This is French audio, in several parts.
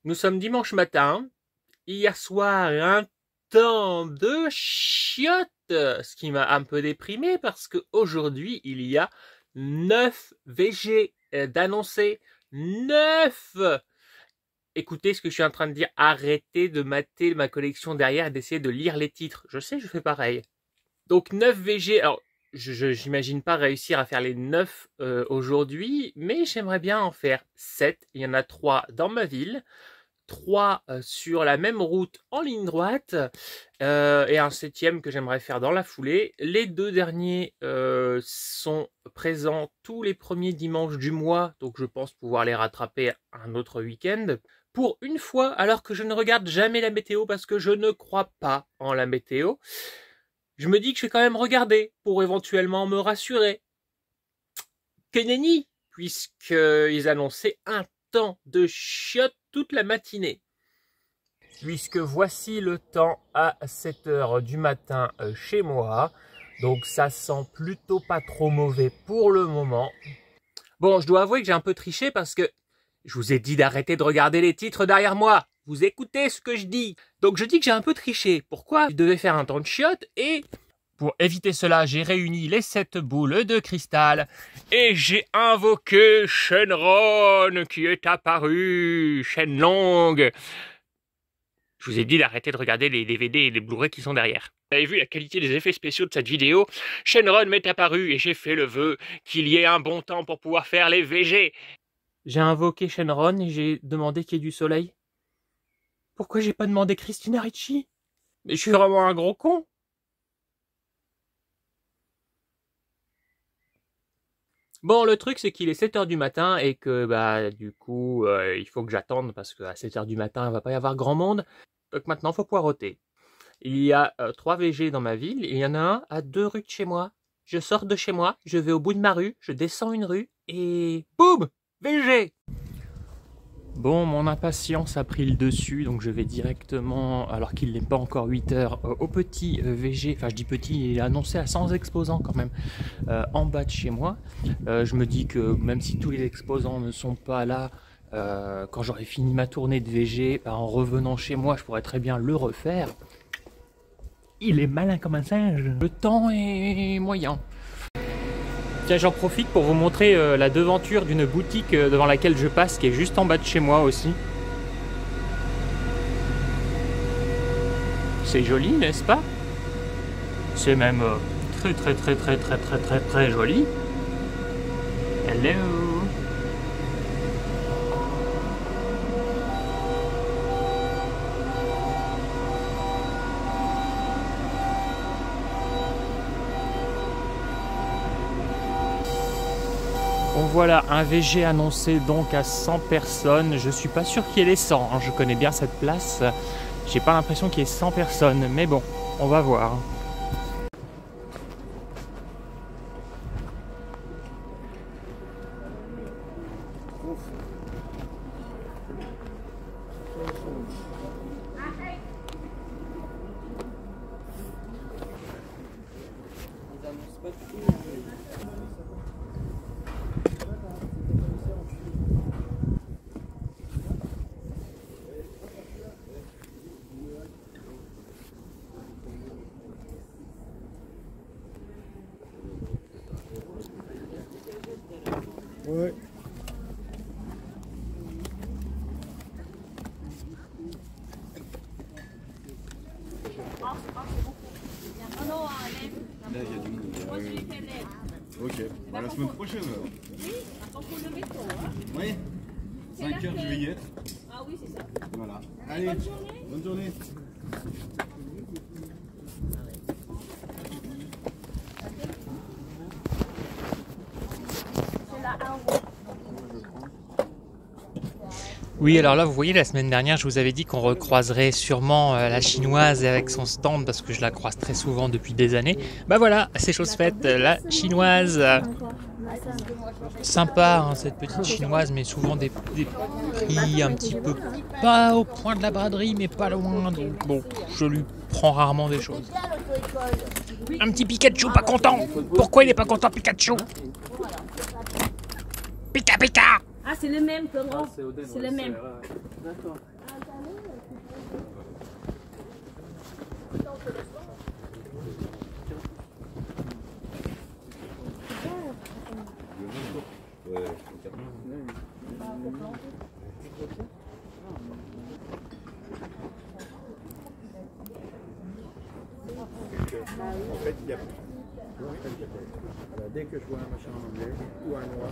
Nous sommes dimanche matin. Hier soir, un temps de chiottes, ce qui m'a un peu déprimé parce qu'aujourd'hui, il y a 9 VG d'annoncer. 9! Écoutez ce que je suis en train de dire. Arrêtez de mater ma collection derrière et d'essayer de lire les titres. Je sais, je fais pareil. Donc 9 VG. Alors, j'imagine pas réussir à faire les 9 aujourd'hui, mais j'aimerais bien en faire 7. Il y en a 3 dans ma ville, 3 sur la même route en ligne droite, et un 7e que j'aimerais faire dans la foulée. Les 2 derniers sont présents tous les premiers dimanches du mois, donc je pense pouvoir les rattraper un autre week-end. Pour une fois, alors que je ne regarde jamais la météo parce que je ne crois pas en la météo, je me dis que je vais quand même regarder pour éventuellement me rassurer. Que nenni, puisqu'ils annonçaient un temps de chiottes toute la matinée. Puisque voici le temps à 7 h du matin chez moi. Donc ça sent plutôt pas trop mauvais pour le moment. Bon, je dois avouer que j'ai un peu triché parce que je vous ai dit d'arrêter de regarder les titres derrière moi. Vous écoutez ce que je dis. Donc je dis que j'ai un peu triché. Pourquoi? Je devais faire un temps de chiottes et pour éviter cela, j'ai réuni les 7 boules de cristal et j'ai invoqué Shenron qui est apparu, Shenlong. Je vous ai dit d'arrêter de regarder les DVD et les Blu-ray qui sont derrière. Vous avez vu la qualité des effets spéciaux de cette vidéo? Shenron m'est apparu et j'ai fait le vœu qu'il y ait un bon temps pour pouvoir faire les VG. J'ai invoqué Shenron et j'ai demandé qu'il y ait du soleil. Pourquoi j'ai pas demandé Christina Ricci? Mais je suis vraiment un gros con. Bon, le truc, c'est qu'il est 7 h du matin et que, du coup, il faut que j'attende parce qu'à 7 h du matin, il va pas y avoir grand monde. Donc maintenant, il faut poireauter. Il y a 3 VG dans ma ville et il y en a un à 2 rues de chez moi. Je sors de chez moi, je vais au bout de ma rue, je descends une rue et boum, VG. Bon, mon impatience a pris le dessus, donc je vais directement, alors qu'il n'est pas encore 8 h, au petit VG, enfin je dis petit, il est annoncé à 100 exposants quand même, en bas de chez moi. Je me dis que même si tous les exposants ne sont pas là, quand j'aurai fini ma tournée de VG, en revenant chez moi, je pourrais très bien le refaire. Il est malin comme un singe. Le temps est moyen. Tiens, j'en profite pour vous montrer la devanture d'une boutique devant laquelle je passe, qui est juste en bas de chez moi aussi. C'est joli, n'est-ce pas? C'est même très joli. Hello. Bon voilà, un VG annoncé donc à 100 personnes. Je suis pas sûr qu'il y ait les 100, hein. Je connais bien cette place. J'ai pas l'impression qu'il y ait 100 personnes, mais bon, on va voir. Ouais. Là, il y a du monde. Ok, bah, la semaine prochaine alors. Oui, 5 h je vais y être. Ah oui, c'est ça. Voilà. Allez, bonne journée. Oui, alors là, vous voyez, la semaine dernière, je vous avais dit qu'on recroiserait sûrement la chinoise avec son stand parce que je la croise très souvent depuis des années. Bah voilà, c'est chose faite, la chinoise. Sympa, hein, cette petite chinoise, mais souvent des prix un petit peu pas au point de la braderie, mais pas loin. Donc bon, je lui prends rarement des choses. Un petit Pikachu pas content. Pourquoi il est pas content, Pikachu? Pika Pika. Ah, c'est le même, Pedro. C'est le même. D'accord. En fait, il y a... Alors, dès que je vois un machin en anglais ou un noir,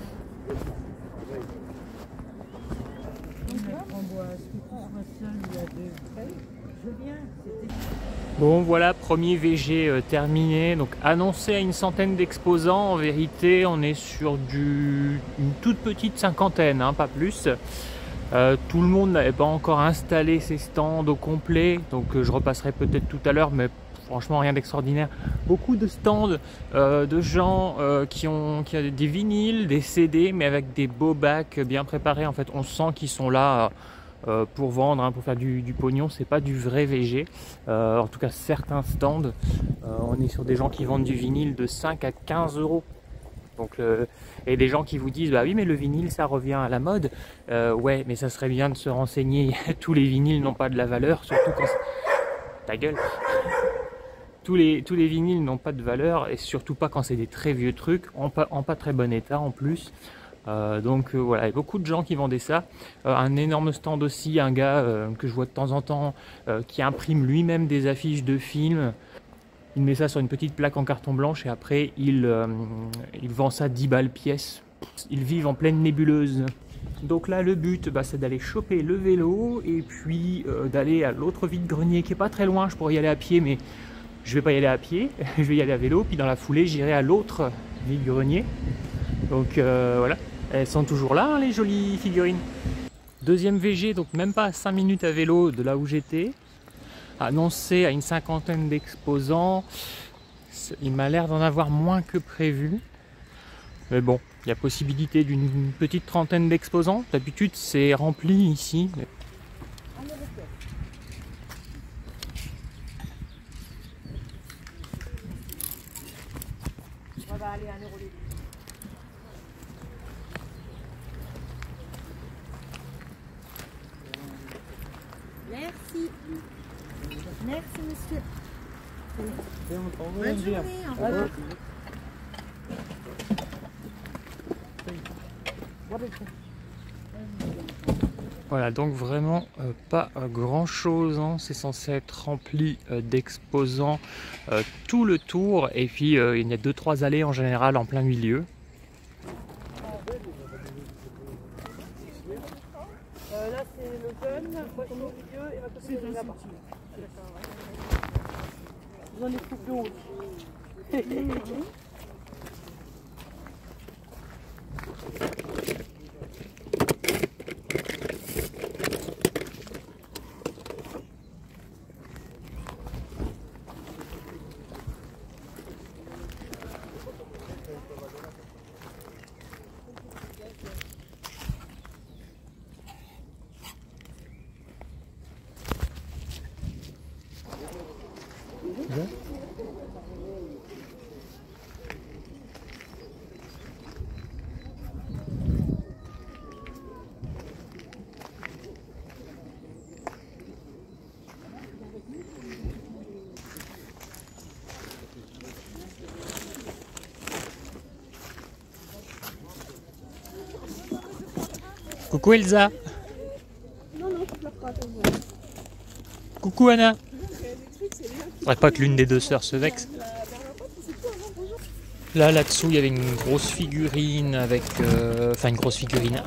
Bon voilà, premier VG terminé, donc annoncé à une centaine d'exposants. En vérité, on est sur une toute petite cinquantaine, hein, pas plus. Tout le monde n'avait pas encore installé ses stands au complet, donc je repasserai peut-être tout à l'heure, mais franchement rien d'extraordinaire. Beaucoup de stands de gens qui ont des vinyles, des CD, mais avec des beaux bacs bien préparés. En fait, on sent qu'ils sont là pour vendre, hein, pour faire du pognon. C'est pas du vrai VG. En tout cas, certains stands, on est sur des gens qui vendent du vinyle de 5 à 15 euros. Donc, et des gens qui vous disent bah oui mais le vinyle ça revient à la mode. Ouais mais ça serait bien de se renseigner. Tous les vinyles n'ont pas de la valeur, surtout quand ta gueule. Tous les vinyles n'ont pas de valeur et surtout pas quand c'est des très vieux trucs en pas très bon état en plus. Donc voilà, il y a beaucoup de gens qui vendaient ça. Un énorme stand aussi, un gars que je vois de temps en temps qui imprime lui-même des affiches de films. Il met ça sur une petite plaque en carton blanche et après il vend ça 10 balles pièce. Ils vivent en pleine nébuleuse. Donc là le but c'est d'aller choper le vélo et puis d'aller à l'autre vide-grenier qui est pas très loin. Je pourrais y aller à pied mais je vais pas y aller à pied, je vais y aller à vélo. Puis dans la foulée j'irai à l'autre vide-grenier. Donc voilà, elles sont toujours là hein, les jolies figurines. Deuxième VG, donc même pas à 5 minutes à vélo de là où j'étais. Annoncé à une cinquantaine d'exposants. Il m'a l'air d'en avoir moins que prévu. Mais bon, il y a possibilité d'une petite trentaine d'exposants. D'habitude, c'est rempli ici. On va aller à 1 euro. Merci. Merci, monsieur. Bonne journée. Au revoir. Voilà, donc vraiment pas grand chose, hein. C'est censé être rempli d'exposants tout le tour. Et puis il y a 2-3 allées en général en plein milieu. Là, c'est le jeune, moi je suis au milieu et ma copine est là-bas. J'en ai plus de haut. Coucou Elsa. Non, tu pleures pas, t'as vu. Coucou Anna. Faudrait pas que l'une des deux sœurs se vexe. Là-dessous, il y avait une grosse figurine avec... Enfin, une grosse figurine,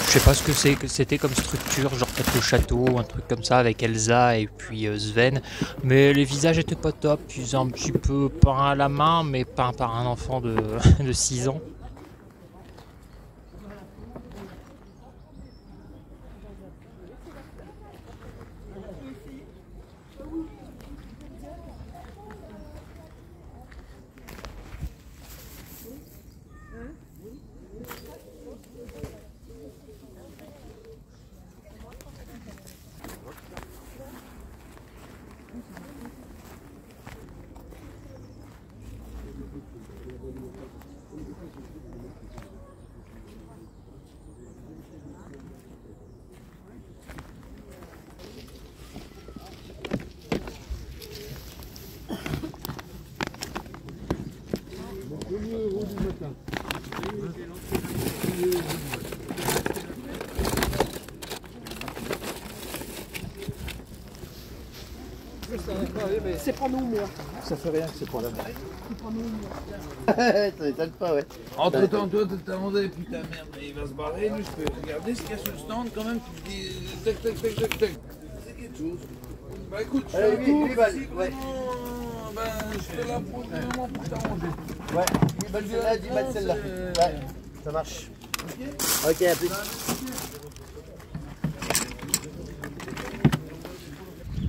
je sais pas ce que c'était comme structure, genre peut-être le château, un truc comme ça, avec Elsa et puis Sven. Mais les visages étaient pas top, ils étaient un petit peu peints à la main, mais peints par un enfant de 6 ans. C'est pas nous, moi. Ça fait rien que c'est pour la mort. C'est pas nous, moi. Ça m'étonne pas, ouais. Entre temps, toi, t'attendais, putain, merde, mais il va se barrer, lui, je peux regarder ce qu'il y a sur le stand quand même, tu te dis, tac, tac, tac, tac, tac. C'est quelque chose. Bah écoute, je fais Allez, un tour, lui, Val, si ouais. vraiment, ben, je fais la pour le moment pour t'arranger. Ouais, 10 balles celle-là, 10 balles celle-là. Ouais, ça marche. Ok, à plus.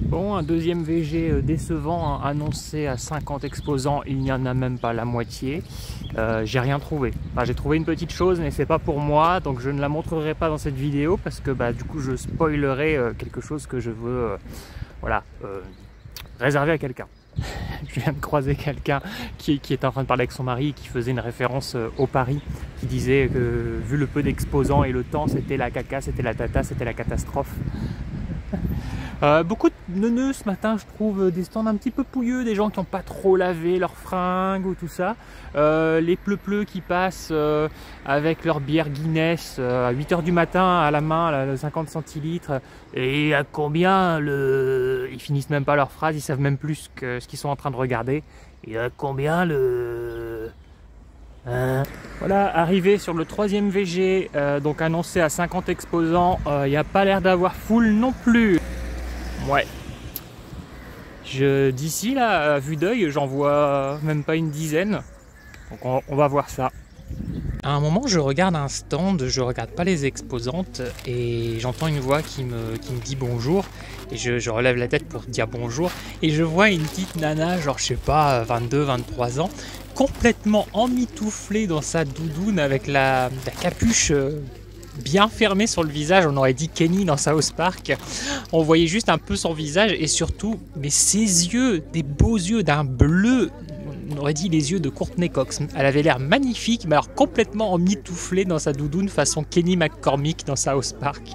Bon, un deuxième VG décevant, hein, annoncé à 50 exposants, il n'y en a même pas la moitié. J'ai rien trouvé. Enfin, j'ai trouvé une petite chose, mais c'est pas pour moi, donc je ne la montrerai pas dans cette vidéo parce que bah, du coup je spoilerai quelque chose que je veux voilà, réserver à quelqu'un. Je viens de croiser quelqu'un qui était en train de parler avec son mari, qui faisait une référence au Paris, qui disait que vu le peu d'exposants et le temps, c'était la caca, c'était la tata, c'était la catastrophe. Beaucoup de neuneux ce matin, je trouve, des stands un petit peu pouilleux, des gens qui n'ont pas trop lavé leurs fringues ou tout ça. Les pleu-pleu qui passent avec leur bière Guinness à 8 h du matin à la main, le 50 centilitres. Et à combien le... Ils finissent même pas leur phrase, ils savent même plus que ce qu'ils sont en train de regarder. Et à combien le... Voilà, arrivé sur le 3e VG, donc annoncé à 50 exposants, il n'y a pas l'air d'avoir foule non plus. Ouais. D'ici là, à vue d'œil, j'en vois même pas une dizaine. Donc on va voir ça. À un moment, je regarde un stand, je regarde pas les exposantes et j'entends une voix qui me dit bonjour. Et je relève la tête pour dire bonjour. Et je vois une petite nana, genre je sais pas, 22-23 ans, complètement emmitouflée dans sa doudoune avec la capuche bien fermée sur le visage. On aurait dit Kenny dans South Park. On voyait juste un peu son visage et surtout, mais ses yeux, des beaux yeux d'un bleu. On aurait dit les yeux de Courtney Cox. Elle avait l'air magnifique, mais alors complètement emmitouflée dans sa doudoune façon Kenny McCormick dans South Park.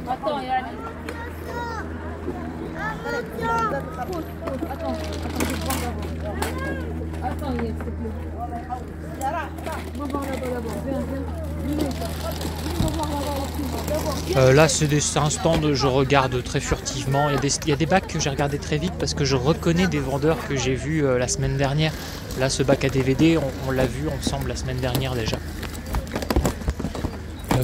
Attends, il y a la... Attends, s'il te plaît. On va voir là-bas, là-bas. Viens. Là, c'est un stand, je regarde très furtivement. Il y a des bacs que j'ai regardé très vite parce que je reconnais des vendeurs que j'ai vus la semaine dernière. Là, ce bac à DVD, on l'a vu ensemble la semaine dernière déjà.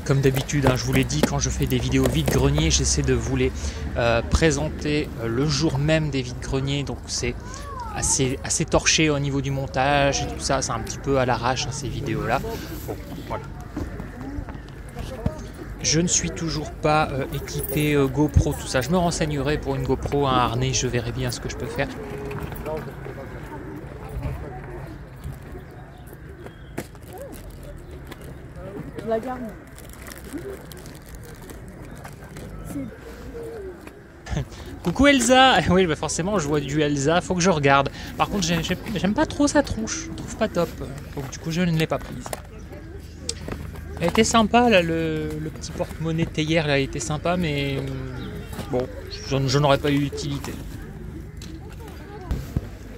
Comme d'habitude, hein, je vous l'ai dit, quand je fais des vidéos vide-grenier, j'essaie de vous les présenter le jour même des vide-greniers. Donc c'est assez torché au niveau du montage et tout ça. C'est un petit peu à l'arrache, hein, ces vidéos-là. Bon, voilà. Je ne suis toujours pas équipé GoPro, tout ça. Je me renseignerai pour une GoPro, un harnais, je verrai bien ce que je peux faire. La garde. Coucou Elsa. Oui, bah forcément je vois du Elsa, faut que je regarde. Par contre j'aime pas trop sa tronche, je trouve pas top. Donc du coup je ne l'ai pas prise. Elle était sympa là, le petit porte-monnaie théière là, il était sympa, mais bon, je n'aurais pas eu l'utilité.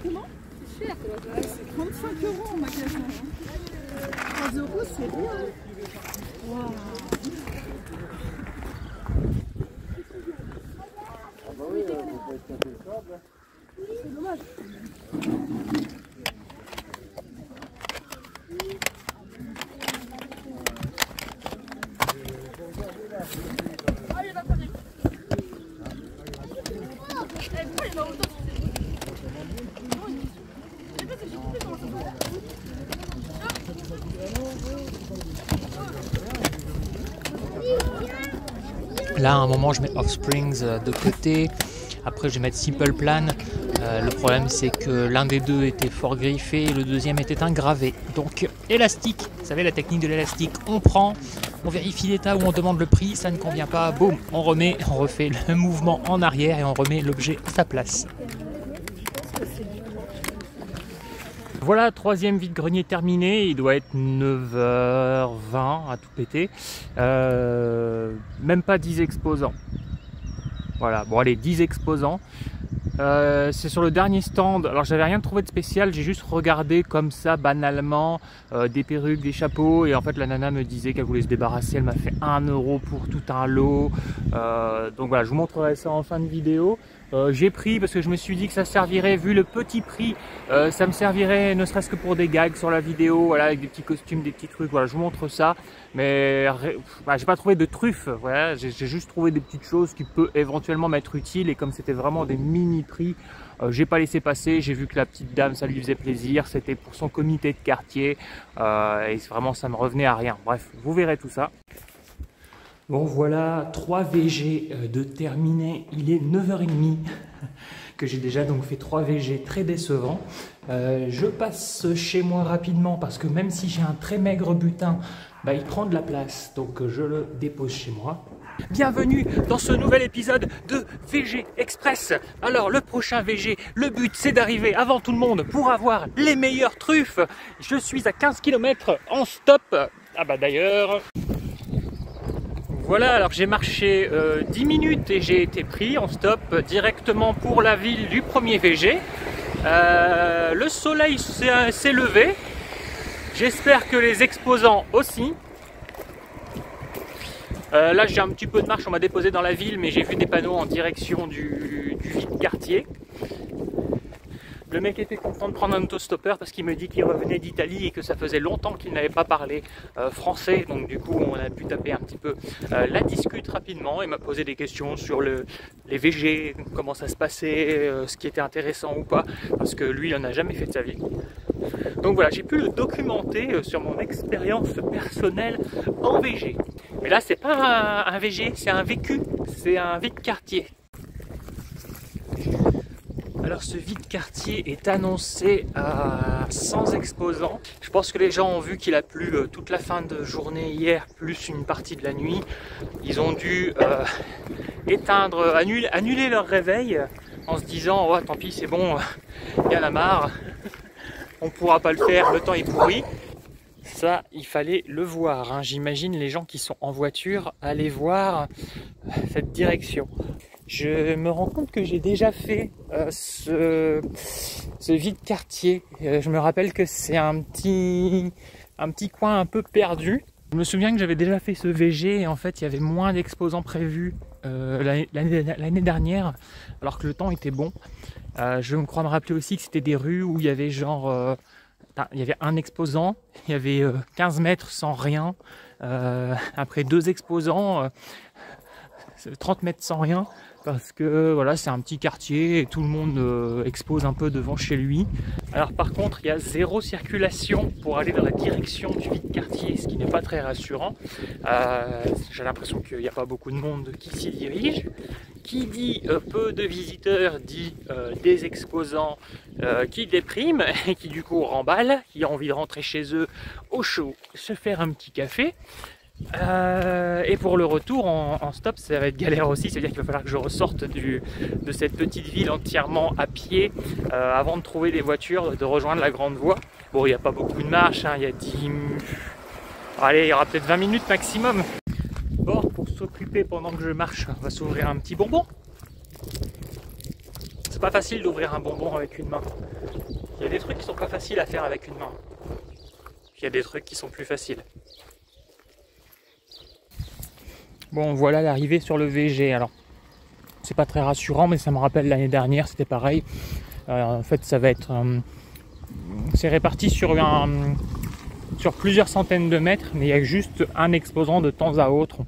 Comment? C'est cher, c'est 35 € en magasin. 3 € c'est bien. Wow. C'est dommage. Là, à un moment, je mets Offsprings de côté. Après, je vais mettre Simple Plan. Le problème, c'est que l'un des deux était fort griffé et le deuxième était ingravé. Donc, élastique. Vous savez, la technique de l'élastique. On prend, on vérifie l'état où on demande le prix. Ça ne convient pas. Boum, on remet, on refait le mouvement en arrière et on remet l'objet à sa place. Voilà, troisième vide-grenier terminé, il doit être 9h20 à tout péter, même pas 10 exposants. Voilà, bon allez, 10 exposants, C'est sur le dernier stand. Alors j'avais rien trouvé de spécial, j'ai juste regardé comme ça banalement des perruques, des chapeaux, et en fait la nana me disait qu'elle voulait se débarrasser. Elle m'a fait 1 € pour tout un lot. Donc voilà, je vous montrerai ça en fin de vidéo. J'ai pris parce que je me suis dit que ça servirait, vu le petit prix, ça me servirait ne serait-ce que pour des gags sur la vidéo, voilà, avec des petits costumes, des petits trucs, voilà, je vous montre ça. Mais bah, j'ai pas trouvé de truffes, voilà, j'ai juste trouvé des petites choses qui peuvent éventuellement m'être utiles, et comme c'était vraiment des mini prix, j'ai pas laissé passer. J'ai vu que la petite dame, ça lui faisait plaisir, c'était pour son comité de quartier, et vraiment ça me revenait à rien. Bref, vous verrez tout ça. Bon voilà, 3 VG de terminé, il est 9h30 que j'ai déjà donc fait 3 VG très décevants. Je passe chez moi rapidement parce que même si j'ai un très maigre butin, bah, il prend de la place, donc je le dépose chez moi. Bienvenue dans ce nouvel épisode de VG Express. Alors le prochain VG, le but c'est d'arriver avant tout le monde pour avoir les meilleures truffes. Je suis à 15 km en stop. Ah bah d'ailleurs... Voilà, alors j'ai marché 10 minutes et j'ai été pris en stop directement pour la ville du premier VG. Le soleil s'est levé. J'espère que les exposants aussi. Là j'ai un petit peu de marche, on m'a déposé dans la ville, mais j'ai vu des panneaux en direction du vide quartier. Le mec était content de prendre un autostoppeur parce qu'il me dit qu'il revenait d'Italie et que ça faisait longtemps qu'il n'avait pas parlé français. Donc du coup on a pu taper un petit peu la discute rapidement. Il m'a posé des questions sur les VG, comment ça se passait, ce qui était intéressant ou pas, parce que lui il n'en a jamais fait de sa vie. Donc voilà, j'ai pu le documenter sur mon expérience personnelle en VG. Mais là c'est pas un VG, c'est un vécu, c'est un vide quartier. Alors ce vide quartier est annoncé à 100 exposants. Je pense que les gens ont vu qu'il a plu toute la fin de journée hier, plus une partie de la nuit. Ils ont dû annuler leur réveil en se disant oh, tant pis c'est bon, il y en a marre, on ne pourra pas le faire, le temps est pourri. Ça, il fallait le voir, hein. J'imagine les gens qui sont en voiture aller voir cette direction. Je me rends compte que j'ai déjà fait ce vide quartier. Je me rappelle que c'est un petit coin un peu perdu. Je me souviens que j'avais déjà fait ce VG et en fait il y avait moins d'exposants prévus l'année dernière, alors que le temps était bon. Je me crois me rappeler aussi que c'était des rues où il y avait genre... il y avait un exposant, il y avait 15 mètres sans rien. Après 2 exposants, 30 mètres sans rien. Parce que voilà, c'est un petit quartier et tout le monde expose un peu devant chez lui. Alors par contre, il y a 0 circulation pour aller dans la direction du vide quartier, ce qui n'est pas très rassurant. J'ai l'impression qu'il n'y a pas beaucoup de monde qui s'y dirige. Qui dit peu de visiteurs dit des exposants qui dépriment et qui du coup remballent, qui ont envie de rentrer chez eux au chaud, se faire un petit café. Et pour le retour en stop, ça va être galère aussi, c'est-à-dire qu'il va falloir que je ressorte de cette petite ville entièrement à pied avant de trouver des voitures, de rejoindre la grande voie. Bon, il n'y a pas beaucoup de marche, hein, il y a 10... Allez, il y aura peut-être 20 minutes maximum. Bon, pour s'occuper pendant que je marche, on va s'ouvrir un petit bonbon. C'est pas facile d'ouvrir un bonbon avec une main. Il y a des trucs qui sont pas faciles à faire avec une main. Il y a des trucs qui sont plus faciles. Bon, voilà l'arrivée sur le VG. Alors, c'est pas très rassurant, mais ça me rappelle l'année dernière, c'était pareil. En fait, ça va être... c'est réparti sur plusieurs centaines de mètres, mais il y a juste un exposant de temps à autre.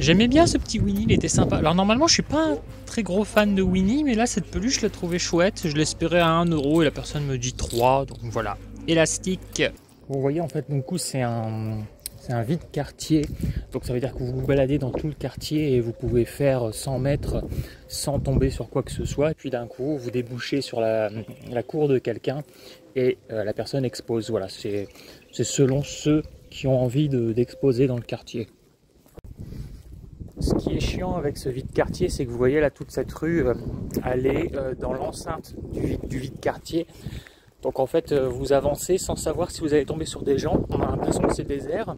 J'aimais bien ce petit Winnie, il était sympa. Alors normalement je suis pas un très gros fan de Winnie, mais là cette peluche je la trouvais chouette. Je l'espérais à 1 € et la personne me dit 3, donc voilà. Élastique. Vous voyez en fait mon coup c'est un vide-quartier. Donc ça veut dire que vous vous baladez dans tout le quartier et vous pouvez faire 100 mètres sans tomber sur quoi que ce soit. Et puis d'un coup vous débouchez sur la cour de quelqu'un et la personne expose. Voilà, c'est selon ceux qui ont envie d'exposer dans le quartier. Ce qui est chiant avec ce vide-quartier, c'est que vous voyez là toute cette rue, elle est dans l'enceinte du vide-quartier. Donc en fait, vous avancez sans savoir si vous allez tomber sur des gens. On a l'impression que c'est désert.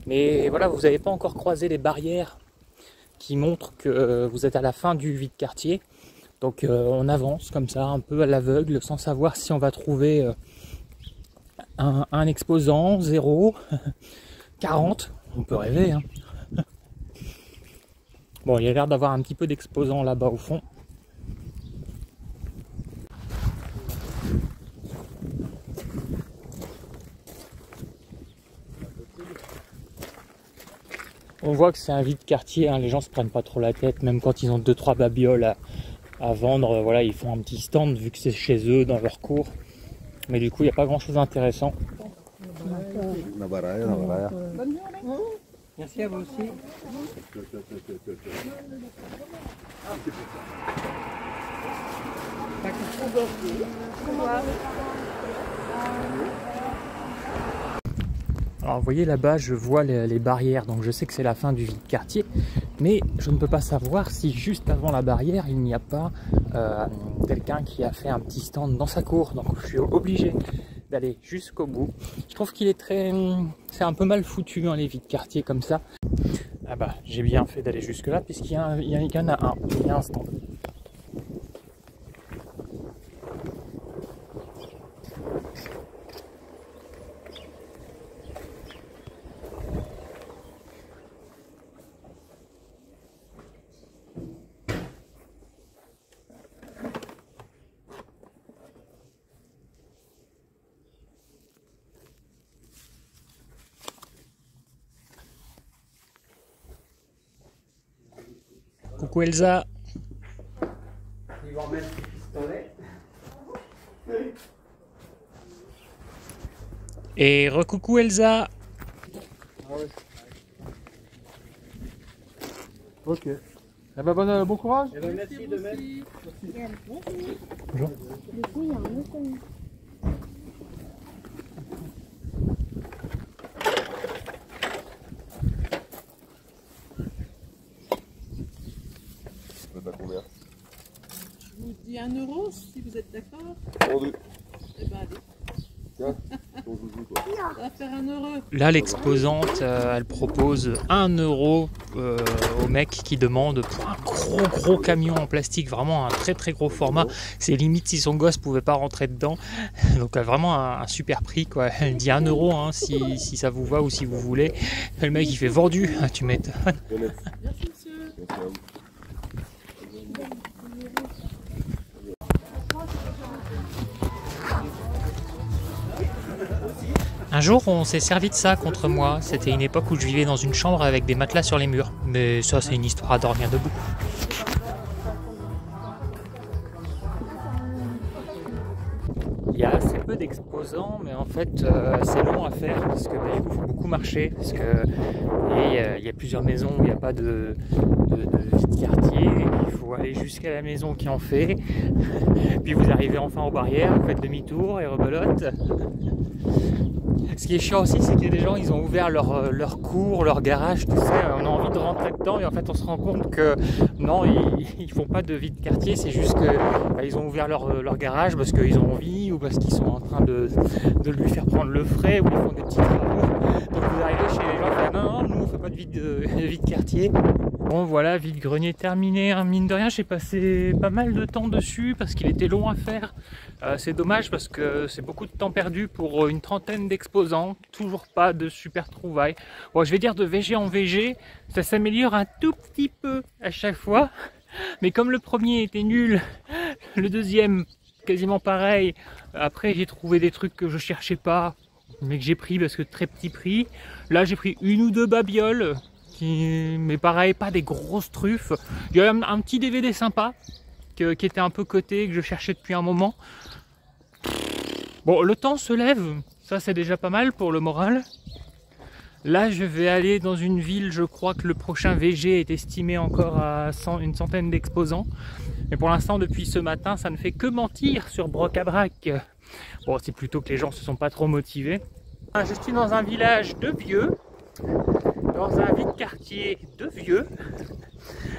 Mais voilà, vous n'avez pas encore croisé les barrières qui montrent que vous êtes à la fin du vide-quartier. Donc on avance comme ça, un peu à l'aveugle, sans savoir si on va trouver un exposant, 0, 40. On peut rêver, hein. Bon, il y a l'air d'avoir un petit peu d'exposants là-bas au fond. On voit que c'est un vide-quartier, hein. Les gens se prennent pas trop la tête, même quand ils ont 2-3 babioles à vendre. Voilà, ils font un petit stand vu que c'est chez eux, dans leur cour. Mais du coup, il n'y a pas grand-chose d'intéressant. Bonne journée. Merci à vous aussi. Alors vous voyez là-bas, je vois les barrières, donc je sais que c'est la fin du vide-quartier, mais je ne peux pas savoir si juste avant la barrière, il n'y a pas quelqu'un qui a fait un petit stand dans sa cour, donc je suis obligé d'aller jusqu'au bout. Je trouve qu'il est c'est un peu mal foutu, hein, les vide-quartiers comme ça. Ah bah, j'ai bien fait d'aller jusque là, puisqu'il y en a un, il y a un stand. Coucou Elsa. Ils vont mettre des pistolets. Et recoucou Elsa. Ah ouais. Ok. Eh ben bon courage. Eh ben, merci de même. Bonjour. Je vous dis 1 € si vous êtes d'accord. Vendu. Eh ben allez. Tiens, ton joujou, toi. Ça va faire 1 €. Là, l'exposante, elle propose 1 € au mec qui demande pour un gros camion en plastique, vraiment un très gros format. C'est limite si son gosse pouvait pas rentrer dedans. Donc vraiment un super prix, quoi. Elle dit 1 € hein, si ça vous va ou si vous voulez. Le mec il fait vendu, tu m'étonnes. Merci monsieur. Merci à vous. Un jour, on s'est servi de ça contre moi. C'était une époque où je vivais dans une chambre avec des matelas sur les murs. Mais ça, c'est une histoire à dormir debout. Il y a assez peu d'exposants, mais en fait, c'est long à faire parce que du coup, il faut beaucoup marcher. Parce que il y a plusieurs maisons où il n'y a pas de vide-quartier. Il faut aller jusqu'à la maison qui en fait. Puis vous arrivez enfin aux barrières, vous faites demi-tour et rebelote. Ce qui est chiant aussi, c'est qu'il y a des gens, ils ont ouvert leur cour, leur garage, tout ça. On a envie de rentrer dedans et en fait on se rend compte que non, ils font pas de vide-quartier, c'est juste que ils ont ouvert leur garage parce qu'ils ont envie ou parce qu'ils sont en train de lui faire prendre le frais ou ils font des petits travaux. Donc vous arrivez chez les gens, vous dites, non, nous on fait pas de vide-quartier. Bon voilà, vide-grenier terminé, hein. Mine de rien j'ai passé pas mal de temps dessus parce qu'il était long à faire. C'est dommage parce que c'est beaucoup de temps perdu pour une trentaine d'exposants, toujours pas de super trouvailles. Bon, je vais dire de VG en VG, ça s'améliore un tout petit peu à chaque fois. Mais comme le premier était nul, le deuxième quasiment pareil. Après j'ai trouvé des trucs que je cherchais pas, mais que j'ai pris parce que très petit prix. Là j'ai pris 1 ou 2 babioles mais pareil, pas des grosses truffes. Il y a un petit DVD sympa qui était un peu coté, que je cherchais depuis un moment. Bon, le temps se lève, ça c'est déjà pas mal pour le moral. Là, je vais aller dans une ville, je crois que le prochain VG est estimé encore à une centaine d'exposants. Mais pour l'instant, depuis ce matin, ça ne fait que mentir sur Broc-à-Brac. Bon, c'est plutôt que les gens se sont pas trop motivés. Je suis dans un village de vieux, dans un vide quartier de vieux,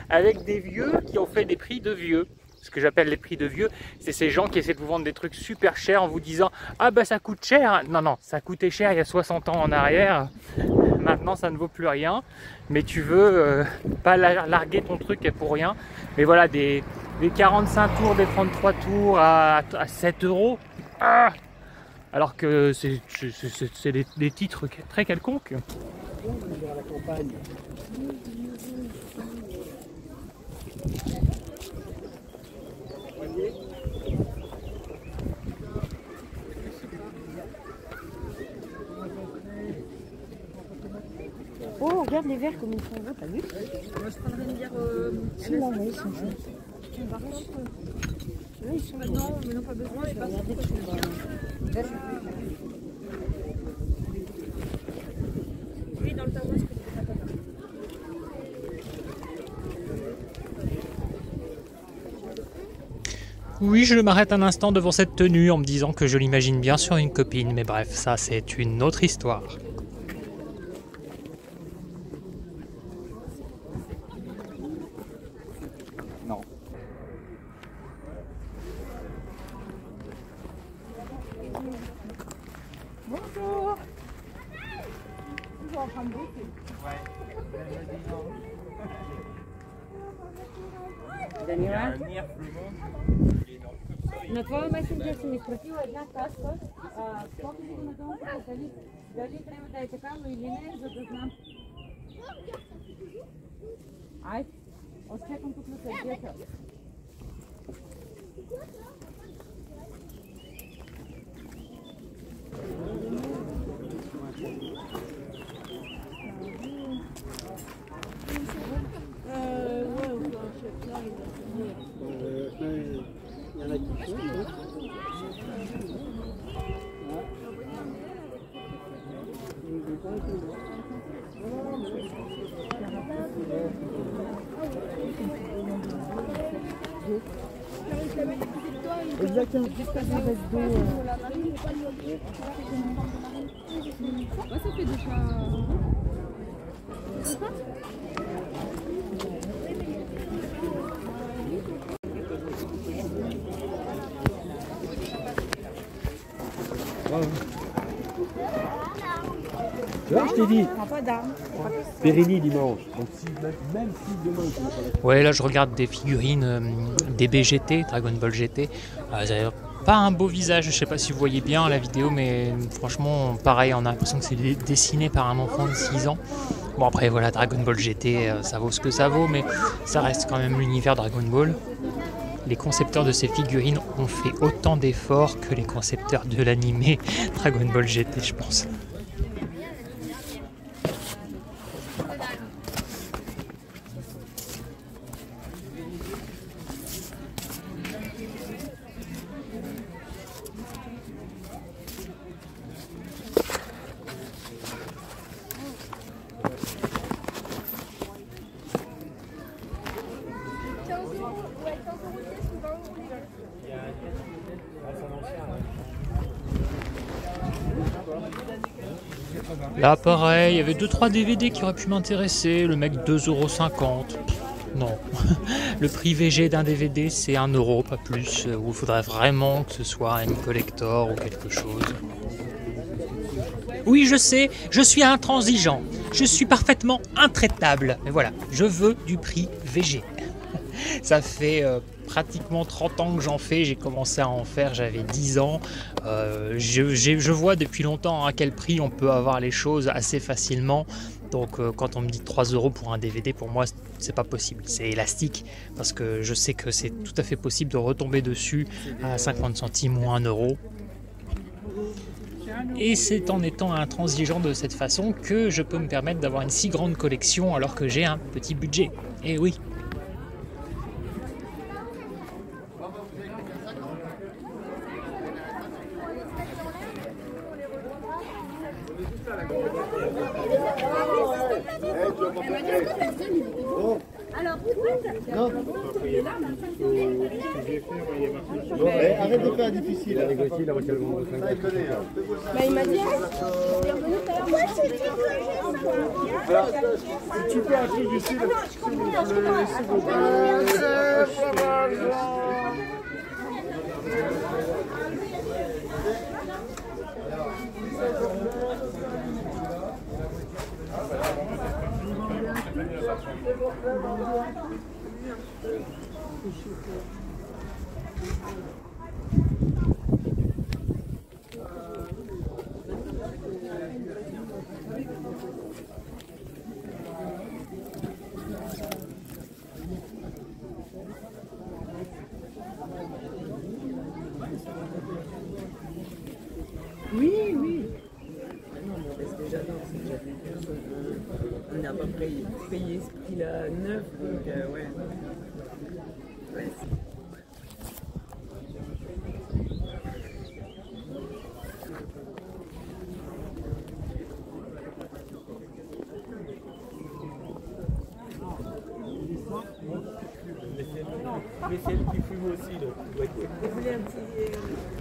avec des vieux qui ont fait des prix de vieux. Ce que j'appelle les prix de vieux, c'est ces gens qui essaient de vous vendre des trucs super chers en vous disant « Ah bah ça coûte cher !» Non, non, ça coûtait cher il y a 60 ans en arrière. Maintenant ça ne vaut plus rien. Mais tu veux pas larguer ton truc pour rien. Mais voilà, des 45 tours, des 33 tours à 7 €. Ah, alors que c'est des titres très quelconques. Oh, regarde les verres comme ils sont beaux, t'as vu? Moi, je prendrais une bière. Celui-là, ouais, ils sont chouettes. Là, ils sont non, mais non, pas besoin. Je vais regarder dessus. Oui, dans le thermos. Oui, je m'arrête un instant devant cette tenue en me disant que je l'imagine bien sur une copine, mais bref, ça c'est une autre histoire. Non. Bonjour. Toujours en train de bouffer. Daniela? На твоя месенджер съм изпратила една таска. Колко си го надолу, дали трябва да е такава или не, за да знам. Айде, очаквам тук на сърдета. Il y en a qui font, exactement. Jusqu'à ce reste d'eau. Ouais, ça fait déjà. Tu vois, je t'ai dit. Périni dimanche. Donc même si demain il ne pas la... Ouais, là je regarde des figurines DBGT, Dragon Ball GT. Elles avaient pas un beau visage, je sais pas si vous voyez bien la vidéo, mais franchement, pareil, on a l'impression que c'est dessiné par un enfant de 6 ans. Bon après voilà, Dragon Ball GT, ça vaut ce que ça vaut, mais ça reste quand même l'univers Dragon Ball. Les concepteurs de ces figurines ont fait autant d'efforts que les concepteurs de l'animé Dragon Ball GT, je pense. Là pareil, il y avait 2-3 DVD qui auraient pu m'intéresser, le mec 2,50 €. Non, le prix VG d'un DVD c'est 1 €, pas plus, où il faudrait vraiment que ce soit un collector ou quelque chose. Oui je sais, je suis intransigeant, je suis parfaitement intraitable, mais voilà, je veux du prix VG. Ça fait pratiquement 30 ans que j'en fais, j'ai commencé à en faire, j'avais 10 ans. Je vois depuis longtemps à quel prix on peut avoir les choses assez facilement. Donc quand on me dit 3 € pour un DVD, pour moi c'est pas possible, c'est élastique. Parce que je sais que c'est tout à fait possible de retomber dessus à 50 centimes ou 1 €. Et c'est en étant intransigeant de cette façon que je peux me permettre d'avoir une si grande collection alors que j'ai un petit budget. Et oui. Arrête de faire difficile. Il a négocié, il a réussi à le vendre. Il m'a dit, Tu peux un truc ici, s'il vous plaît. oui, oui. Non, mais parce que j'adore, c'est déjà des personnes. On n'a pas payé ce prix-là neuf, donc ouais. Ouais,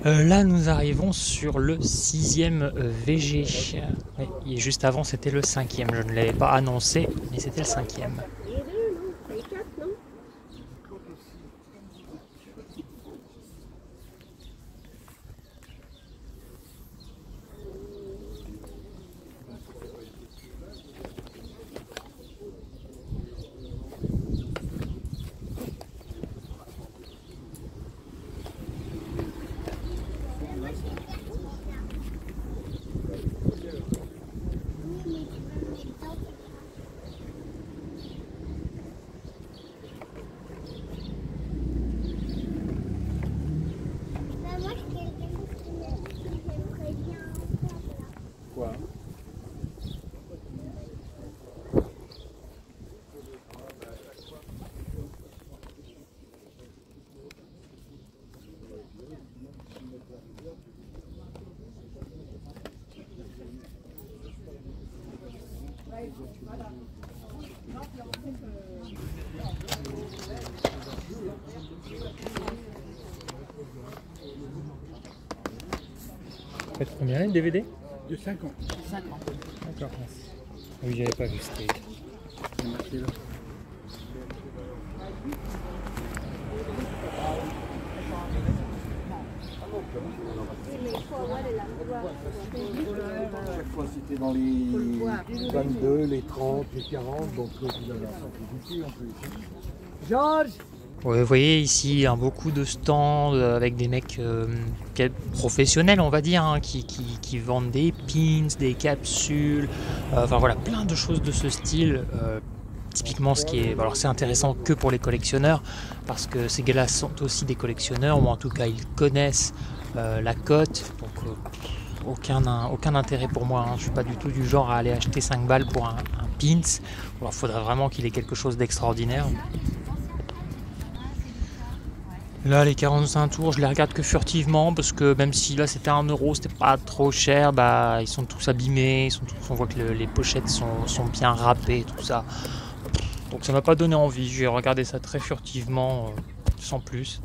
Là, nous arrivons sur le 6e VG. Et juste avant, c'était le 5e. Je ne l'avais pas annoncé, mais c'était le 5e. Faites combien le DVD? De 5 ans. 5 ans. D'accord, merci. Oui, j'avais pas vu c'était. Chaque fois c'était dans les 22, les 30, les 40, donc vous avez un centre ici en plus. Georges! Ouais, vous voyez ici beaucoup de stands avec des mecs professionnels, on va dire, hein, qui vendent des pins, des capsules, enfin voilà, plein de choses de ce style. Typiquement, ce qui est, alors c'est intéressant que pour les collectionneurs, parce que ces gars-là sont aussi des collectionneurs, ou en tout cas ils connaissent la cote, donc aucun intérêt pour moi, hein. Je suis pas du tout du genre à aller acheter 5 balles pour un pins. Alors il faudrait vraiment qu'il ait quelque chose d'extraordinaire. Là, les 45 tours, je les regarde que furtivement parce que même si là c'était 1 €, c'était pas trop cher, bah ils sont tous abîmés, on voit que les pochettes sont bien râpées, tout ça. Donc ça m'a pas donné envie, je vais regarder ça très furtivement, sans plus.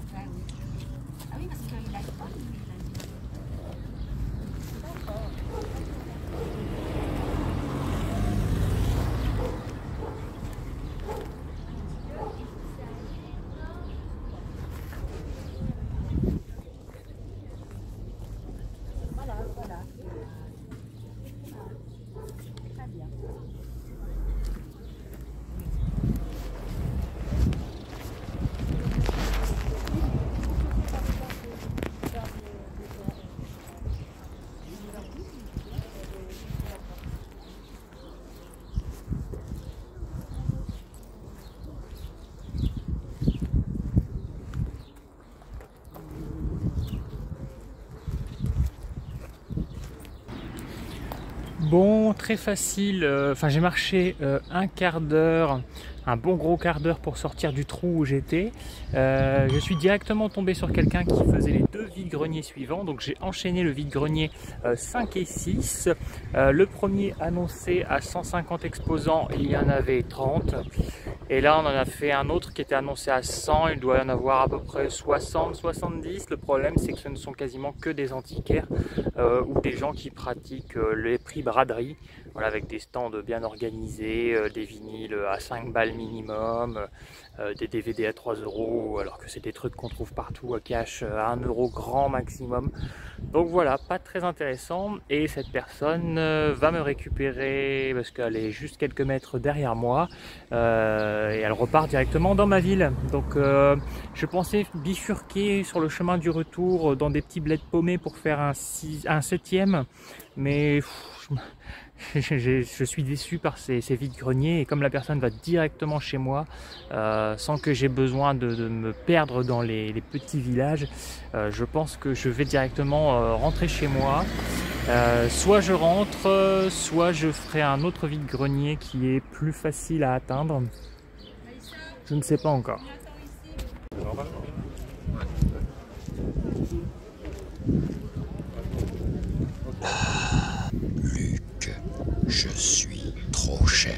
Bon, très facile. Enfin, j'ai marché un quart d'heure, un bon gros quart d'heure pour sortir du trou où j'étais. Je suis directement tombé sur quelqu'un qui faisait les deux vide-greniers suivants. Donc j'ai enchaîné le vide-grenier 5 et 6. Le premier annoncé à 150 exposants, il y en avait 30. Et là, on en a fait un autre qui était annoncé à 100. Il doit y en avoir à peu près 60, 70. Le problème, c'est que ce ne sont quasiment que des antiquaires ou des gens qui pratiquent les prix braderie. Voilà, avec des stands bien organisés, des vinyles à 5 balles minimum, des DVD à 3 €, alors que c'est des trucs qu'on trouve partout à cash à 1 € grand maximum. Donc voilà, pas très intéressant. Et cette personne va me récupérer parce qu'elle est juste quelques mètres derrière moi et elle repart directement dans ma ville. Donc je pensais bifurquer sur le chemin du retour dans des petits bleds paumés pour faire un 7e, mais je suis déçu par ces vides-greniers, et comme la personne va directement chez moi sans que j'ai besoin de me perdre dans les petits villages, je pense que je vais directement rentrer chez moi. Soit je rentre, soit je ferai un autre vide-grenier qui est plus facile à atteindre. Je ne sais pas encore. Luc, je suis trop cher.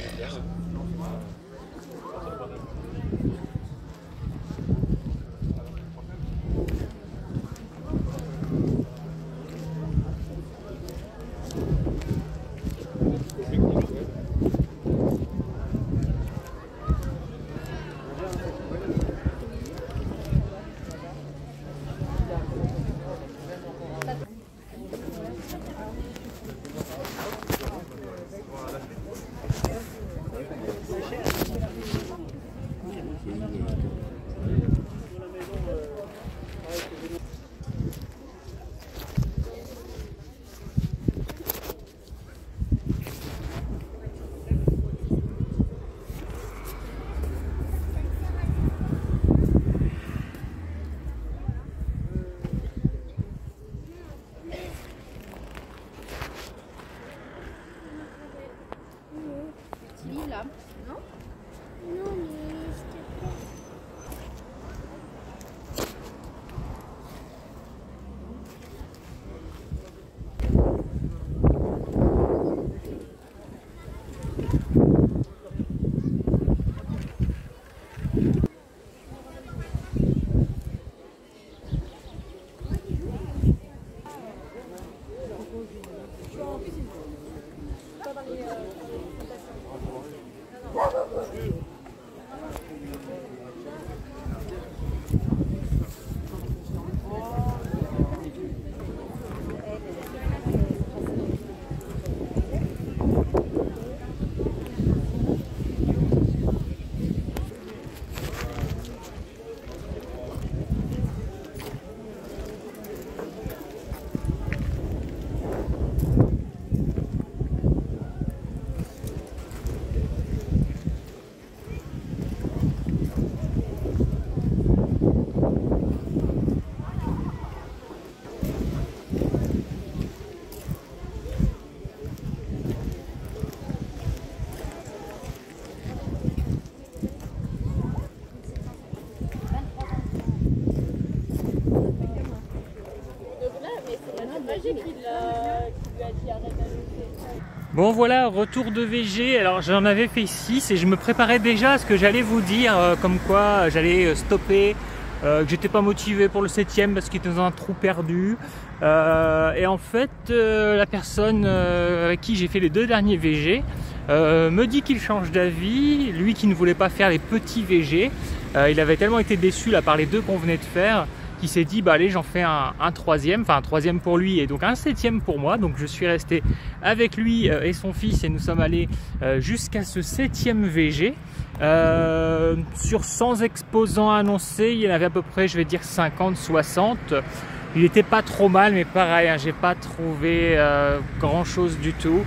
Bon voilà, retour de VG. Alors j'en avais fait 6 et je me préparais déjà à ce que j'allais vous dire, comme quoi j'allais stopper, que j'étais pas motivé pour le 7e parce qu'il était dans un trou perdu. Et en fait, la personne avec qui j'ai fait les 2 derniers VG me dit qu'il change d'avis, lui qui ne voulait pas faire les petits VG. Il avait tellement été déçu là par les 2 qu'on venait de faire, qui s'est dit bah allez, j'en fais un 3e, enfin un 3e pour lui et donc un 7e pour moi. Donc je suis resté avec lui et son fils et nous sommes allés jusqu'à ce 7e VG. Sur 100 exposants annoncés, il y en avait à peu près, je vais dire 50, 60. Il était pas trop mal, mais pareil, hein, j'ai pas trouvé grand chose du tout.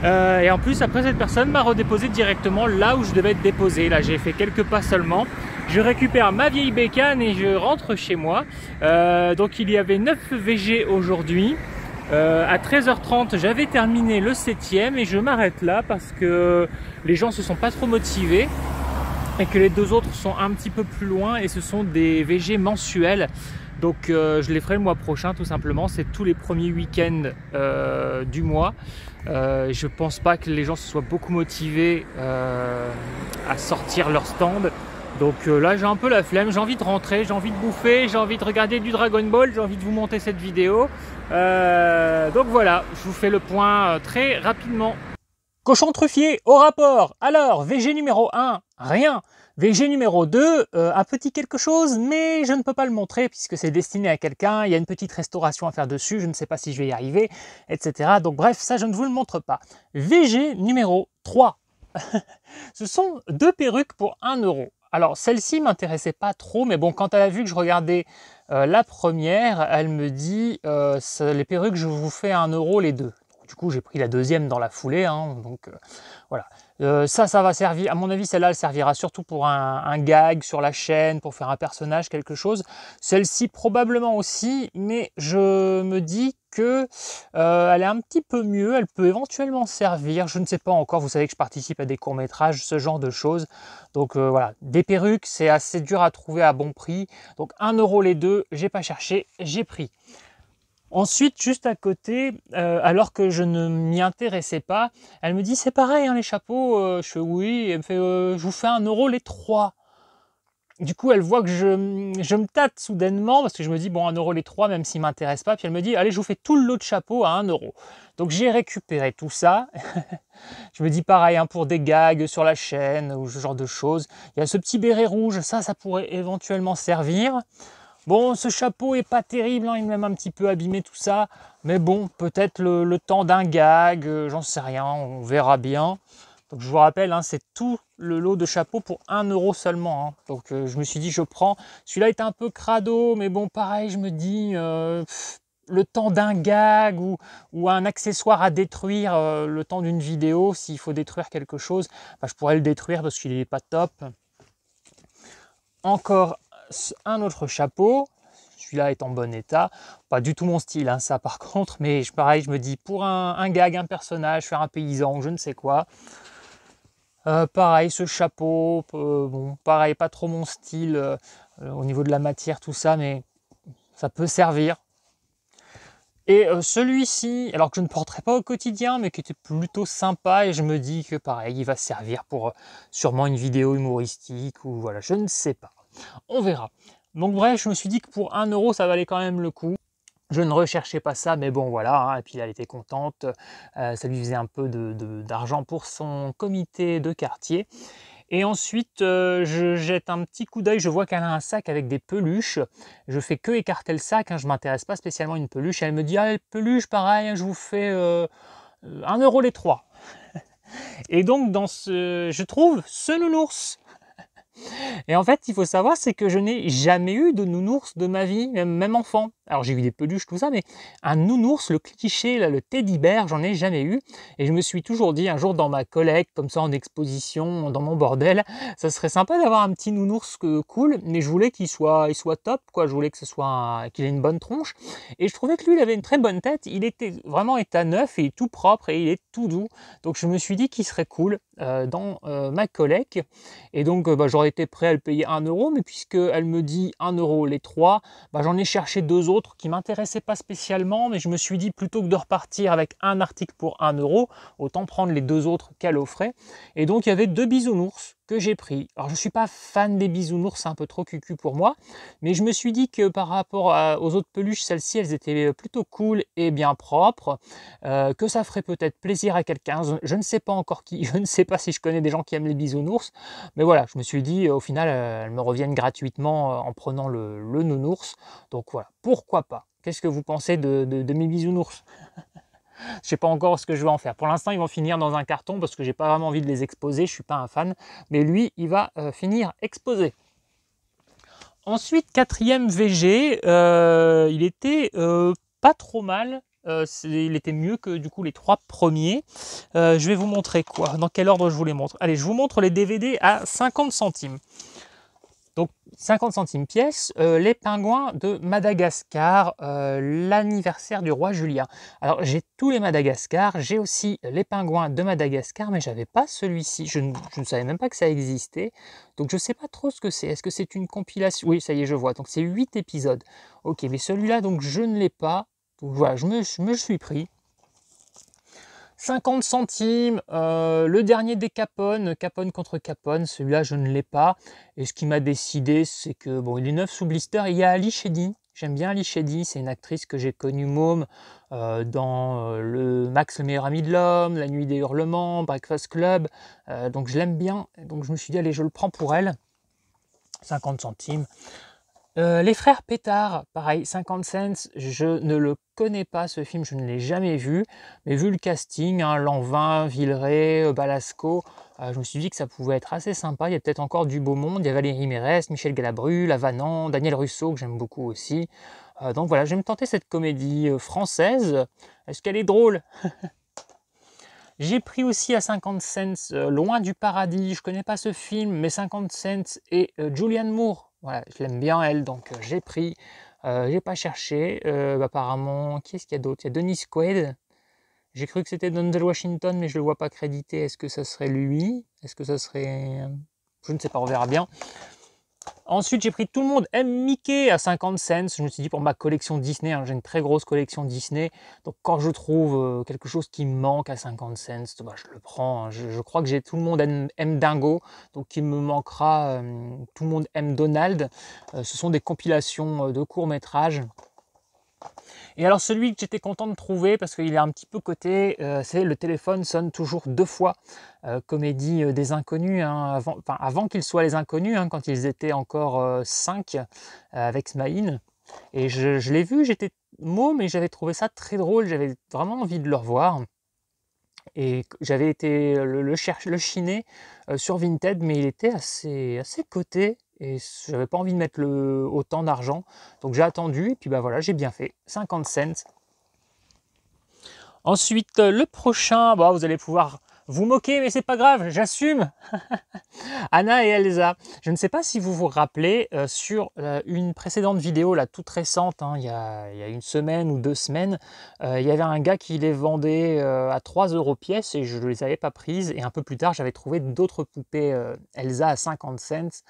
Et en plus, après, cette personne m'a redéposé directement là où je devais être déposé. Là, j'ai fait quelques pas seulement. Je récupère ma vieille bécane et je rentre chez moi. Donc, il y avait 9 VG aujourd'hui. À 13h30, j'avais terminé le 7e et je m'arrête là parce que les gens se sont pas trop motivés et que les deux autres sont un petit peu plus loin et ce sont des VG mensuels. Donc je les ferai le mois prochain tout simplement, c'est tous les premiers week-ends du mois. Je pense pas que les gens se soient beaucoup motivés à sortir leur stand. Donc là j'ai un peu la flemme, j'ai envie de rentrer, j'ai envie de bouffer, j'ai envie de regarder du Dragon Ball, j'ai envie de vous monter cette vidéo. Donc voilà, je vous fais le point très rapidement. Cochon truffier au rapport. Alors, VG numéro 1, rien. VG numéro 2, un petit quelque chose, mais je ne peux pas le montrer puisque c'est destiné à quelqu'un, il y a une petite restauration à faire dessus, je ne sais pas si je vais y arriver, etc. Donc bref, ça je ne vous le montre pas. VG numéro 3. Ce sont 2 perruques pour 1 €. Alors celle-ci m'intéressait pas trop, mais bon, quand elle a vu que je regardais la première, elle me dit les perruques je vous fais 1 € les deux. Du coup j'ai pris la deuxième dans la foulée, hein, donc voilà. Ça va servir, à mon avis celle-là elle servira surtout pour un gag sur la chaîne, pour faire un personnage, quelque chose. Celle-ci probablement aussi, mais je me dis que elle est un petit peu mieux, elle peut éventuellement servir, je ne sais pas encore, vous savez que je participe à des courts-métrages, ce genre de choses. Donc voilà, des perruques c'est assez dur à trouver à bon prix, donc 1 € les deux, j'ai pas cherché, j'ai pris. Ensuite, juste à côté, alors que je ne m'y intéressais pas, elle me dit c'est pareil hein, les chapeaux, je fais oui, elle me fait je vous fais 1 € les 3. Du coup elle voit que je me tâte soudainement parce que je me dis bon 1 € les 3 même s'il ne m'intéresse pas, puis elle me dit allez je vous fais tout le lot de chapeaux à 1 €. Donc j'ai récupéré tout ça, je me dis pareil hein, pour des gags sur la chaîne ou ce genre de choses. Il y a ce petit béret rouge, ça pourrait éventuellement servir. Bon, ce chapeau est pas terrible, hein, il m'a même un petit peu abîmé tout ça, mais bon, peut-être le temps d'un gag, j'en sais rien, on verra bien. Donc je vous rappelle, hein, c'est tout le lot de chapeaux pour 1 € seulement. Hein. Donc je me suis dit, je prends. Celui-là est un peu crado, mais bon, pareil, je me dis, le temps d'un gag ou un accessoire à détruire le temps d'une vidéo, s'il faut détruire quelque chose, bah, je pourrais le détruire parce qu'il n'est pas top. Encore un autre chapeau, celui-là est en bon état, pas du tout mon style hein, ça par contre, mais pareil je me dis pour un gag, un personnage, faire un paysan, je ne sais quoi. Pareil ce chapeau, bon pareil pas trop mon style au niveau de la matière tout ça, mais ça peut servir. Et celui-ci, alors que je ne porterai pas au quotidien, mais qui était plutôt sympa, et je me dis que pareil, il va servir pour sûrement une vidéo humoristique, ou voilà, je ne sais pas. On verra. Donc bref, je me suis dit que pour 1 € ça valait quand même le coup. Je ne recherchais pas ça, mais bon voilà, hein, et puis elle était contente, ça lui faisait un peu d'argent pour son comité de quartier. Et ensuite, je jette un petit coup d'œil, je vois qu'elle a un sac avec des peluches. Je fais que écarter le sac, hein, je ne m'intéresse pas spécialement à une peluche. Elle me dit, ah les peluches, pareil, hein, je vous fais 1 € les 3. Et donc, je trouve ce nounours. Et en fait, il faut savoir, c'est que je n'ai jamais eu de nounours de ma vie, même enfant. Alors j'ai eu des peluches, tout ça, mais un nounours, le cliché, là, le teddy bear, j'en ai jamais eu. Et je me suis toujours dit, un jour dans ma collecte, comme ça en exposition, dans mon bordel, ça serait sympa d'avoir un petit nounours cool, mais je voulais qu'il soit top, quoi. Je voulais que qu'il ait une bonne tronche. Et je trouvais que lui, il avait une très bonne tête. Il était vraiment état neuf et tout propre et il est tout doux. Donc je me suis dit qu'il serait cool dans ma collecte. Et donc j'aurais été prêt à le payer 1 €, mais puisqu'elle me dit 1 € les 3, j'en ai cherché 2 autres qui m'intéressaient pas spécialement, mais je me suis dit plutôt que de repartir avec un article pour 1 €, autant prendre les 2 autres qu'elle offrait. Et donc il y avait 2 bisounours que j'ai pris. Alors je suis pas fan des bisounours, c'est un peu trop cucu pour moi, mais je me suis dit que par rapport aux autres peluches, celles-ci elles étaient plutôt cool et bien propres, que ça ferait peut-être plaisir à quelqu'un, je ne sais pas encore qui, je ne sais pas si je connais des gens qui aiment les bisounours, mais voilà, je me suis dit au final elles me reviennent gratuitement en prenant le nounours, donc voilà, pourquoi pas. Qu'est-ce que vous pensez de mes bisounours? Je sais pas encore ce que je vais en faire. Pour l'instant, ils vont finir dans un carton parce que j'ai pas vraiment envie de les exposer. Je suis pas un fan, mais lui, il va finir exposé. Ensuite, 4e VG, il était pas trop mal. Il était mieux que du coup les 3 premiers. Je vais vous montrer quoi. Dans quel ordre je vous les montre? Allez, je vous montre les DVD à 50 centimes. Donc 50 centimes pièce, les pingouins de Madagascar, l'anniversaire du roi Julien. Alors j'ai tous les Madagascar, j'ai aussi les pingouins de Madagascar, mais j'avais pas celui-ci, je ne savais même pas que ça existait, donc je sais pas trop ce que c'est. Est-ce que c'est une compilation? Oui, ça y est, je vois, donc c'est 8 épisodes. Ok, mais celui-là, donc je ne l'ai pas, donc voilà, je me suis pris. 50 centimes, le dernier des Capone, Capone contre Capone, celui-là je ne l'ai pas. Et ce qui m'a décidé, c'est que, bon, il est neuf sous blister. Il y a Ali Chedi, j'aime bien Ali Chedi, c'est une actrice que j'ai connue môme dans le Max le meilleur ami de l'homme, La nuit des hurlements, Breakfast Club, donc je l'aime bien. Donc je me suis dit, allez, je le prends pour elle, 50 centimes. Les frères Pétard, pareil, 50 cents, je ne le connais pas ce film, je ne l'ai jamais vu, mais vu le casting, hein, Lanvin, Villeray, Balasco, je me suis dit que ça pouvait être assez sympa. Il y a peut-être encore du beau monde, il y a Valérie Mérès, Michel Galabru, Lavanant, Daniel Russo, que j'aime beaucoup aussi. Donc voilà, je vais me tenter cette comédie française. Est-ce qu'elle est drôle? J'ai pris aussi à 50 cents Loin du paradis, je connais pas ce film, mais 50 cents et Julianne Moore. Voilà, je l'aime bien elle, donc j'ai pris, j'ai pas cherché, apparemment, qui est-ce qu'il y a d'autre? Il y a Dennis Quaid, j'ai cru que c'était Denzel Washington, mais je le vois pas crédité, est-ce que ça serait lui? Est-ce que ça serait... Je ne sais pas, on verra bien. Ensuite, j'ai pris Tout le monde aime Mickey à 50 cents. Je me suis dit pour ma collection Disney, hein, j'ai une très grosse collection Disney. Donc quand je trouve quelque chose qui me manque à 50 cents, bah, je le prends. Hein. Je crois que j'ai Tout le monde aime Dingo. Donc il me manquera Tout le monde aime Donald. Ce sont des compilations de courts-métrages. Et alors celui que j'étais content de trouver, parce qu'il est un petit peu coté, c'est Le téléphone sonne toujours 2 fois, comédie des inconnus, hein, avant qu'ils soient les inconnus, hein, quand ils étaient encore 5 avec Smaïn. Et je l'ai vu, j'étais môme et j'avais trouvé ça très drôle, j'avais vraiment envie de le revoir. Et j'avais été le chiner sur Vinted, mais il était assez coté. Et j'avais pas envie de mettre autant d'argent, donc j'ai attendu, et puis bah voilà, j'ai bien fait, 50 cents. Ensuite, le prochain, bah, vous allez pouvoir vous moquer, mais c'est pas grave, j'assume. Anna et Elsa. Je ne sais pas si vous vous rappelez, sur une précédente vidéo, là, toute récente, hein, il y a une semaine ou 2 semaines, il y avait un gars qui les vendait à 3 € pièce et je ne les avais pas prises. Et un peu plus tard, j'avais trouvé d'autres poupées Elsa à 50 cents.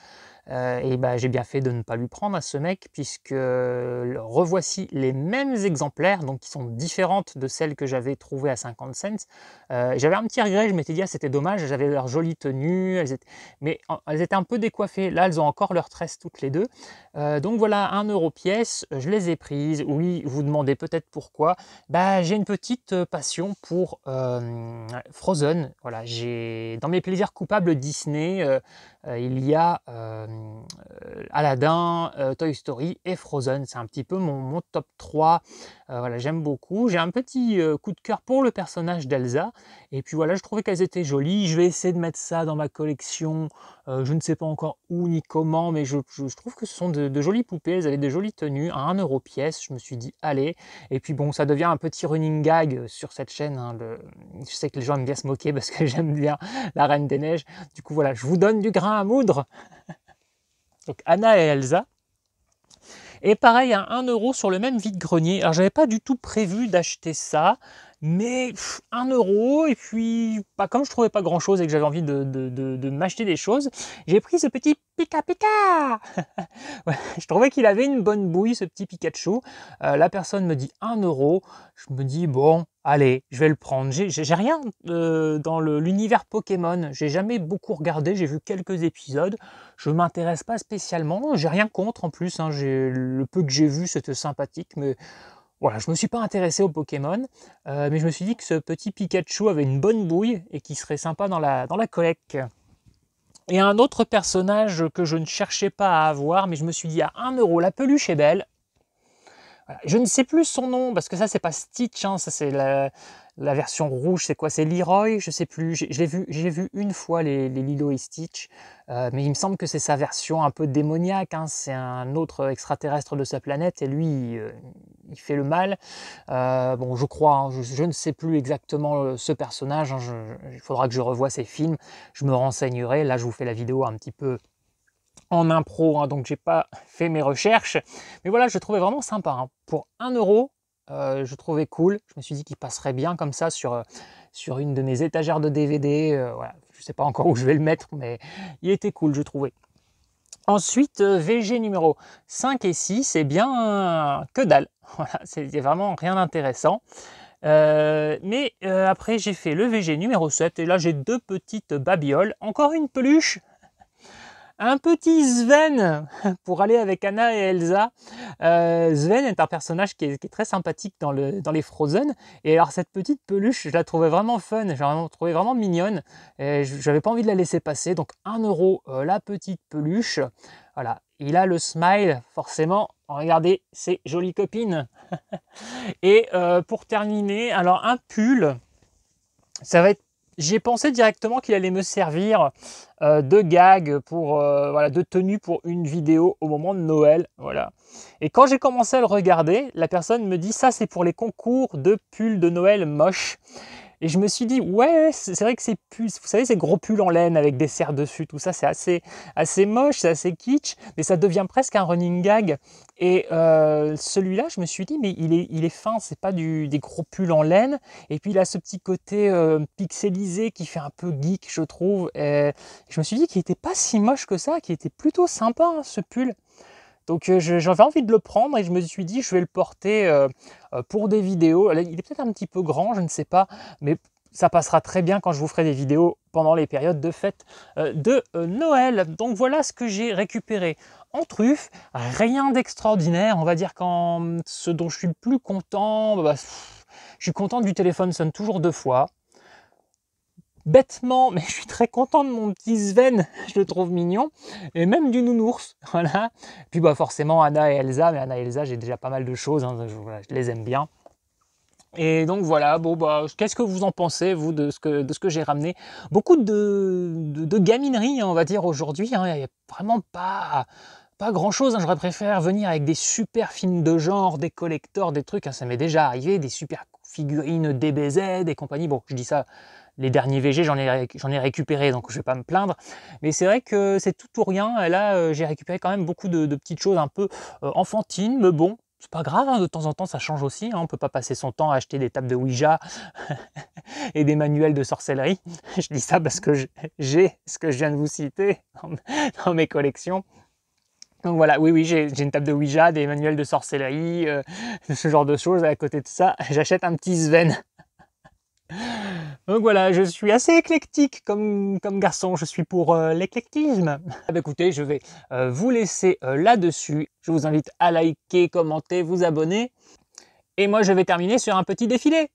Et bah, j'ai bien fait de ne pas lui prendre à ce mec, puisque revoici les mêmes exemplaires, donc qui sont différentes de celles que j'avais trouvées à 50 cents. J'avais un petit regret, je m'étais dit, ah, c'était dommage, j'avais leur jolie tenue, mais elles étaient un peu décoiffées. Là, elles ont encore leur tresse toutes les deux. Donc voilà, 1 € pièce, je les ai prises. Oui, vous demandez peut-être pourquoi. Bah, j'ai une petite passion pour Frozen. Voilà, dans mes plaisirs coupables Disney, il y a Aladdin, Toy Story et Frozen. C'est un petit peu mon top 3. Voilà, j'aime beaucoup. J'ai un petit coup de cœur pour le personnage d'Elsa. Et puis voilà, je trouvais qu'elles étaient jolies. Je vais essayer de mettre ça dans ma collection. Je ne sais pas encore où ni comment, mais je trouve que ce sont de jolies poupées. Elles avaient de jolies tenues à 1 € pièce. Je me suis dit, allez. Et puis bon, ça devient un petit running gag sur cette chaîne. Hein, je sais que les gens aiment bien se moquer parce que j'aime bien la Reine des Neiges. Du coup, voilà, je vous donne du grain à moudre. Donc Anna et Elsa. Et pareil, à 1 € sur le même vide-grenier. Alors, j'avais pas du tout prévu d'acheter ça, mais 1 €. Et puis, bah, comme je trouvais pas grand-chose et que j'avais envie de m'acheter des choses, j'ai pris ce petit Pika Pika. Ouais, je trouvais qu'il avait une bonne bouille, ce petit Pikachu. La personne me dit 1 €. Je me dis, bon, allez, je vais le prendre. J'ai rien dans l'univers Pokémon. J'ai jamais beaucoup regardé. J'ai vu quelques épisodes. Je m'intéresse pas spécialement. J'ai rien contre en plus. Hein. Le peu que j'ai vu, c'était sympathique. Mais voilà, je me suis pas intéressé au Pokémon. Mais je me suis dit que ce petit Pikachu avait une bonne bouille et qui serait sympa dans la collecte. Et un autre personnage que je ne cherchais pas à avoir, mais je me suis dit à 1 €, la peluche est belle. Voilà. Je ne sais plus son nom, parce que ça, c'est pas Stitch, hein, ça c'est la version rouge, c'est quoi? C'est Leroy, je sais plus. J'ai vu une fois les Lilo et Stitch, mais il me semble que c'est sa version un peu démoniaque, hein, c'est un autre extraterrestre de sa planète, et lui, il fait le mal. Bon, je crois, hein, je ne sais plus exactement ce personnage, hein, il faudra que je revoie ses films, je me renseignerai. Là, je vous fais la vidéo un petit peu en impro, hein, donc j'ai pas fait mes recherches. Mais voilà, je trouvais vraiment sympa. Hein. Pour 1 €, je trouvais cool. Je me suis dit qu'il passerait bien comme ça sur une de mes étagères de DVD. Voilà. Je sais pas encore où je vais le mettre, mais il était cool, je trouvais. Ensuite, VG numéro 5 et 6, eh bien, que dalle. Voilà, c'est vraiment rien d'intéressant. Mais après, j'ai fait le VG numéro 7, et là, j'ai 2 petites babioles. Encore une peluche. Un petit Sven pour aller avec Anna et Elsa. Sven est un personnage qui est très sympathique dans les Frozen. Et alors cette petite peluche, je la trouvais vraiment fun, je la trouvais vraiment mignonne. Et je n'avais pas envie de la laisser passer. Donc 1 € la petite peluche. Voilà, il a le smile, forcément. Regardez, ces jolies copines. Et pour terminer, alors un pull, ça va être... J'ai pensé directement qu'il allait me servir de gag pour voilà, de tenue pour une vidéo au moment de Noël, voilà. Et quand j'ai commencé à le regarder, la personne me dit ça c'est pour les concours de pulls de Noël moches. Et je me suis dit ouais, c'est vrai que ces pulls, vous savez, ces gros pulls en laine avec des serres dessus, tout ça, c'est assez moche, c'est assez kitsch, mais ça devient presque un running gag. Et celui-là, je me suis dit mais il est fin, c'est pas des gros pulls en laine. Et puis il a ce petit côté pixelisé qui fait un peu geek, je trouve. Et je me suis dit qu'il était pas si moche que ça, qu'il était plutôt sympa, hein, ce pull. Donc j'avais envie de le prendre et je me suis dit je vais le porter pour des vidéos. Il est peut-être un petit peu grand, je ne sais pas, mais ça passera très bien quand je vous ferai des vidéos pendant les périodes de fête de Noël. Donc voilà ce que j'ai récupéré en truffe. Rien d'extraordinaire, on va dire qu'en ce dont je suis le plus content, je suis content du téléphone sonne toujours 2 fois. Bêtement, mais je suis très content de mon petit Sven, je le trouve mignon, et même du nounours, voilà. Puis forcément Anna et Elsa, mais Anna et Elsa j'ai déjà pas mal de choses, hein, je les aime bien. Et donc voilà, qu'est-ce que vous en pensez, vous, de ce que j'ai ramené? Beaucoup de gaminerie, hein, on va dire, aujourd'hui, hein, il n'y a vraiment pas grand-chose, hein. J'aurais préféré venir avec des super films de genre, des collectors, des trucs, hein, ça m'est déjà arrivé, des super figurines DBZ et compagnie. Bon, je dis ça, les derniers VG, j'en ai récupéré, donc je vais pas me plaindre. Mais c'est vrai que c'est tout ou rien. Et là, j'ai récupéré quand même beaucoup de petites choses un peu enfantines, mais bon, c'est pas grave, hein, de temps en temps, ça change aussi. Hein, on peut pas passer son temps à acheter des tables de Ouija et des manuels de sorcellerie. Je dis ça parce que j'ai ce que je viens de vous citer dans mes collections. Donc voilà, oui, j'ai une table de Ouija, des manuels de sorcellerie, ce genre de choses. À côté de ça, j'achète un petit Sven. Donc voilà, je suis assez éclectique comme garçon, je suis pour l'éclectisme. Écoutez, je vais vous laisser là-dessus. Je vous invite à liker, commenter, vous abonner. Et moi, je vais terminer sur un petit défilé.